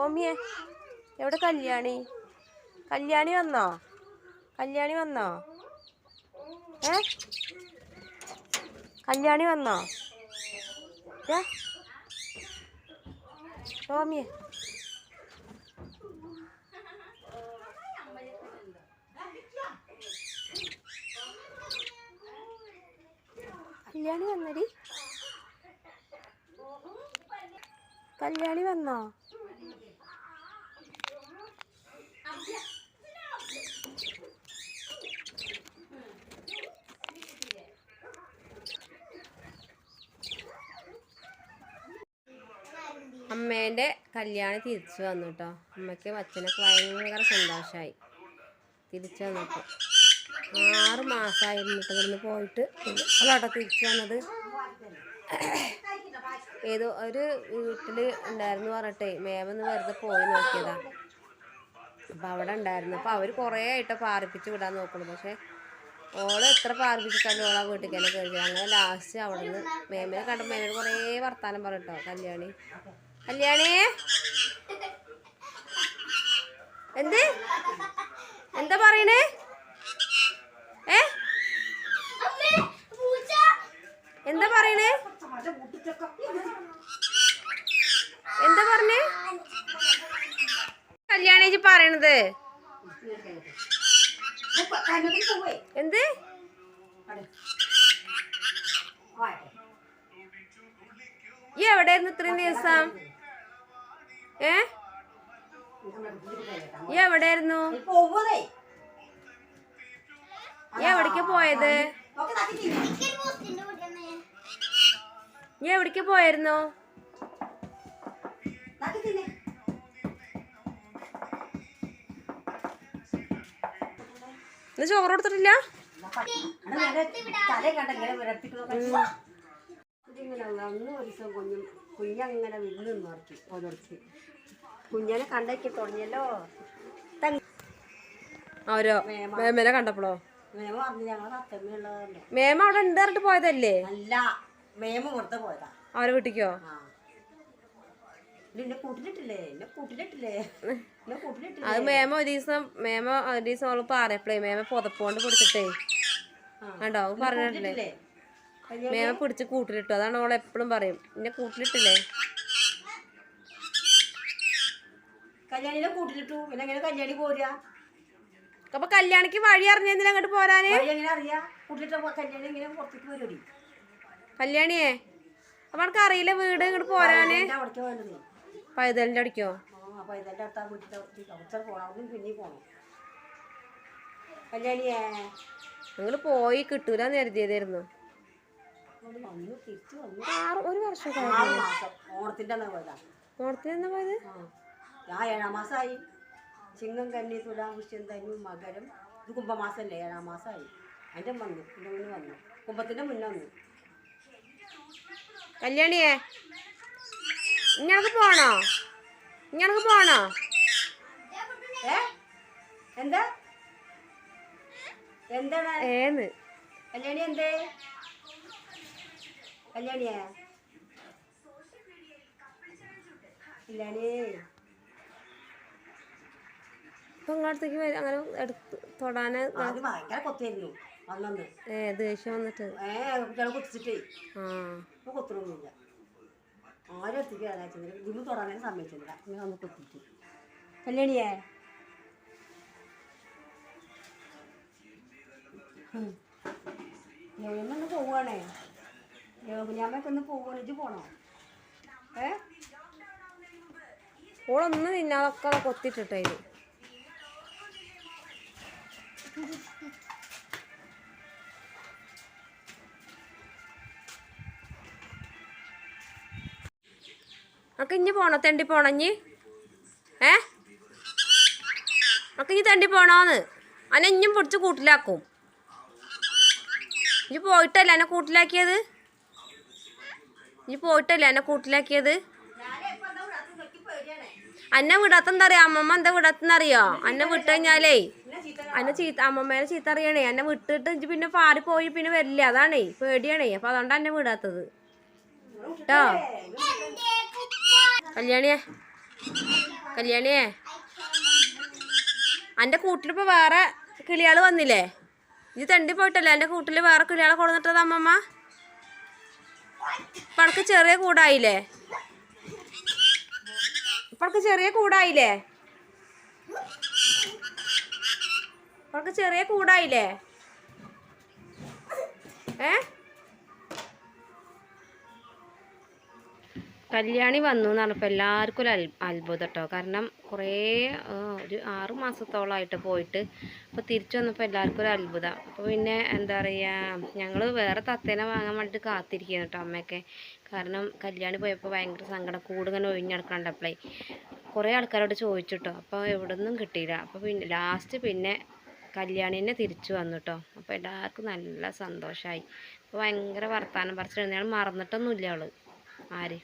ഓമിയെ എവിടെ കല്യാണി? കല്യാണി വന്നോ? കല്യാണി വന്നോ? കല്യാണി വന്നോ? ഓമിയെ കല്യാണി വന്നടി. കല്യാണി വന്നോ? അമ്മേൻ്റെ കല്യാണം തിരിച്ചു വന്നു കേട്ടോ. അമ്മയ്ക്കും അച്ഛനൊക്കെ ഭയങ്കര സന്തോഷമായി തിരിച്ചു വന്നപ്പോൾ. 6 മാസമായിരുന്നു ഇവിടുന്ന് പോയിട്ട്. അവളവിടെ തിരിച്ചു വന്നത് ഏതോ ഒരു വീട്ടിൽ ഉണ്ടായിരുന്നു പറഞ്ഞിട്ടേ മേമൊന്ന് വെറുതെ പോയി നോക്കിയതാ. അപ്പം അവിടെ ഉണ്ടായിരുന്നു. അപ്പോൾ അവർ കുറേ ആയിട്ട് പാർപ്പിച്ച് വിടാൻ നോക്കണം. പക്ഷേ ഓള് എത്ര പാർപ്പിച്ചിട്ടാലും ഓളാ വീട്ടിൽ തന്നെ കയറി. അങ്ങനെ ലാസ്റ്റ് അവിടെ നിന്ന് മേമനെ കണ്ടപ്പോൾ മേമന് കുറേ വർത്താനം പറഞ്ഞിട്ടോ. കല്യാണി എന്താ പറയണേ? എന്താ പറയണേ? എന്താ പറഞ്ഞേ? കല്യാണി പറയണത് എന്ത്? ഈ എവിടെയായിരുന്നു ഇത്രയും ദിവസം? ഈ എവിടെയായിരുന്നു? ഈ എവിടേക്ക് പോയത്? നീ എവിടേക്ക് പോയിരുന്നു? ഇന്ന് ചോറ് കൊടുത്തിട്ടില്ല? കുഞ്ഞങ്ങനെ വിരുന്ന് നോക്കി ഓരോരുത്തർ കുഞ്ഞനെ കണ്ടേക്ക് തുടങ്ങിയല്ലോ. അവരോ മേമനെ കണ്ടപ്പോഴോ? മേമ പറഞ്ഞു ഞങ്ങൾ അത്തമ്മയുള്ളതല്ലേ. മേമ അവിടെ ഉണ്ട് പറഞ്ഞിട്ട് പോയതല്ലേ? അല്ല, മേമ പുറത്ത് പോയതാ അവരെ വീട്ടിക്കോ? അത് മേമ ഒരു ദിവസം അവള് പറയപ്പളേ മേമ പുതപ്പോണ്ട് പിടിച്ചിട്ടേ കണ്ടോ പറഞ്ഞിട്ടില്ലേ? മേമ പിടിച്ച് കൂട്ടിലിട്ടു. അതാണ് അവള് എപ്പോഴും പറയും എന്നെ കൂട്ടിലിട്ടില്ലേ. കല്യാണിനെ കൂട്ടിലിട്ടു. പിന്നെ എങ്ങനെ കല്യാണി പോരാ? അപ്പൊ കല്യാണിക്ക് വഴി അറിഞ്ഞെന്തിനാ അങ്ങോട്ട് പോരാന്? കല്യാണിയെ അപ്പൊ എനിക്ക് അറിയില്ല വീട് ഇങ്ങോട്ട് പോരാന്. പൈതലിന്റെ അടിക്കോ? നിങ്ങള് പോയി കിട്ടൂലെന്ന് കരുതിയതായിരുന്നു. 1 വർഷം ഓണത്തിന് പോയത്? ഞാൻ 7-ാം മാസമായി. ചിങ്ങം കന്നി തുലാം പുഷ്യം ധനു മകരം. ഇത് കുംഭമാസമല്ലേ? 7-ാം മാസമായി. അതിൻ്റെ വന്നു. എൻ്റെ മുന്നേ വന്നു. കുംഭത്തിൻ്റെ മുന്നേ വന്നു. കല്യാണിയെ ഇങ്ങനക്ക് പോണോ? എന്താ എന്താണ് ഏന്ന് കല്യാണി? എന്തേ കല്യാണിയെ? കല്യാണി ഇപ്പൊ ഇങ്ങോട്ടേക്ക് അങ്ങനെ എടുത്ത് തൊടാന് ഭയങ്കര കൊത്തായിരുന്നു അന്നു. ദേഷ്യം വന്നിട്ട് കുട്ടികളെ കുത്തിച്ചിട്ടേ ഇപ്പൊ കൊത്തണമൊന്നുമില്ല. ആരും എത്തിക്ക് ഏതാച്ചില്ല. ഇതിന് തൊടാനേ സമ്മതിച്ചില്ല. ഇങ്ങനെ ഒന്ന് കൊത്തിട്ട്. കല്യാണിയെ യോനൊന്ന് പോവുകയാണേ. യോനിയമ്മക്കൊന്ന് പോവുകയാണ്. ഇജ്ജ് പോണോ? ഓളൊന്നും തിന്നാതൊക്കെ കൊത്തിട്ടിട്ടേ. അക്ക ഇഞ്ഞ് പോണോ? തെണ്ടി പോണോ ഇഞ്ഞ്? അക്ക ഇഞ്ഞ് തെണ്ടി പോണോന്ന്? അന്നെ ഇഞ്ഞും പിടിച്ച് കൂട്ടിലാക്കും. ഇഞ്ഞ് പോയിട്ടല്ലേ എന്നെ കൂട്ടിലാക്കിയത്? അന്നെ വിടാത്ത എന്താ അറിയോ? അമ്മമ്മ എന്താ വിടാത്തെന്നറിയോ? അന്നെ വിട്ട് കഴിഞ്ഞാലേ അമ്മമ്മേനെ ചീത്ത അറിയണേ. എന്നെ വിട്ടിട്ട് ഇജ്ജ് പിന്നെ പാറി പോയി പിന്നെ വരില്ല. അതാണേ പേടിയാണേ. അപ്പൊ അതുകൊണ്ടാണ് എന്നെ വിടാത്തത് കേട്ടോ. കല്യാണിയെ കല്യാണിയേ, എൻ്റെ കൂട്ടിലിപ്പോൾ വേറെ കിളികൾ വന്നില്ലേ? ഇത് തെണ്ടി പോയിട്ടല്ലേ എൻ്റെ കൂട്ടിൽ വേറെ കിളികളെ കൊടുത്തിട്ടത് അമ്മമ്മ? ഇപ്പണക്ക് ചെറിയ കൂടായില്ലേ? ഇപ്പണക്ക് ചെറിയ കൂടായില്ലേ? ഇപ്പണക്ക് ചെറിയ കൂടായില്ലേ? കല്യാണി വന്നു എന്ന് പറഞ്ഞപ്പോൾ എല്ലാവർക്കും ഒരു അത്ഭുതം കേട്ടോ. കാരണം കുറേ ഒരു 6 മാസത്തോളമായിട്ട് പോയിട്ട് അപ്പോൾ തിരിച്ചു വന്നപ്പോൾ എല്ലാവർക്കും ഒരു അത്ഭുതം. അപ്പോൾ പിന്നെ എന്താ പറയുക, ഞങ്ങൾ വേറെ തത്തേനെ വാങ്ങാൻ വേണ്ടിയിട്ട് കാത്തിരിക്കുന്നു കേട്ടോ അമ്മയൊക്കെ. കാരണം കല്യാണി പോയപ്പോൾ ഭയങ്കര സങ്കടം, കൂടുതൽ ഒഴിഞ്ഞെടുക്കണ്ടപ്പോഴേ കുറേ ആൾക്കാരോട് ചോദിച്ചിട്ടോ. അപ്പോൾ എവിടെ നിന്നും കിട്ടിയില്ല. അപ്പോൾ പിന്നെ ലാസ്റ്റ് പിന്നെ കല്യാണിനെ തിരിച്ചു വന്നു കേട്ടോ. അപ്പോൾ എല്ലാവർക്കും നല്ല സന്തോഷമായി. അപ്പോൾ ഭയങ്കര വർത്താനം പറിച്ചിട്ട് മറന്നിട്ടൊന്നുമില്ല അവൾ ആര്.